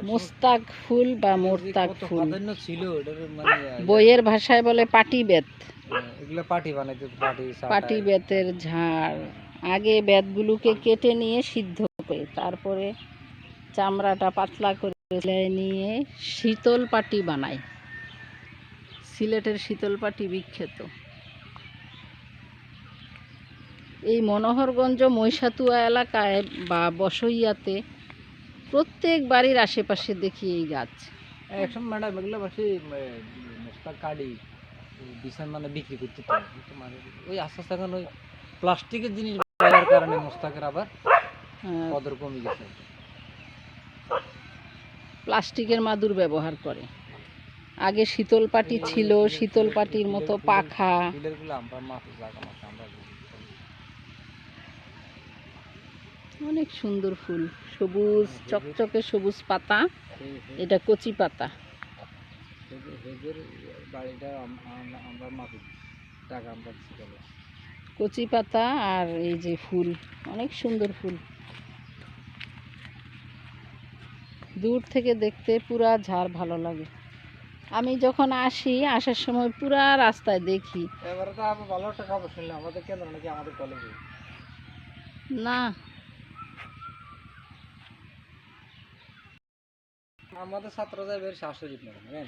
মুস্তাক ফুল বা মোরতাক ফুল প্রাধান্য ছিল এটার মানে বইয়ের ভাষায় বলে পাটি বেত। এগুলো পাটি বানাইতে পাটি বেতের ঝাড়। আগে বেতগুলোকে কেটে নিয়ে সিদ্ধ করে তারপরে চামড়াটা পাতলা করে নিয়ে শীতল পাটি বানায়। সিলেটের শীতল পাটি বিখ্যাত। এই মনোহরগঞ্জ মহিষাতুয়া এলাকায় বা বসইয়াতে প্রত্যেক বাড়ির আশেপাশে দেখি এই গাছ। এখন ম্যাডাম এগুলো বেশি মুস্তাক কাটি বিছান মানে বিক্রি করতে মানে ওই আস্তে আস্তে এখন ওই প্লাস্টিকের জিনিস ব্যবহারের কারণে মুস্তাকের আবার কদর কমে গেছে। প্লাস্টিকের মাদুর ব্যবহার করে। আগে শীতল পাটি ছিল, শীতল পাটির মতো পাখা। অনেক সুন্দর ফুল, সবুজ চকচকে সবুজ পাতা। এটা কচি পাতা। কচি পাতা আর এই যে ফুল, অনেক সুন্দর ফুল। দূর থেকে দেখতে পুরা ঝাড় ভালো লাগে। আমি যখন আসি, আসার সময় পুরা রাস্তায় দেখি। এবারে তো আমি ভালো একটা খবর শুনলাম আমাদের কেন্দ্র নাকি আমাদের কলেজে। না, আমাদের ছাত্র যায় বের শাশুড়ি জানেন।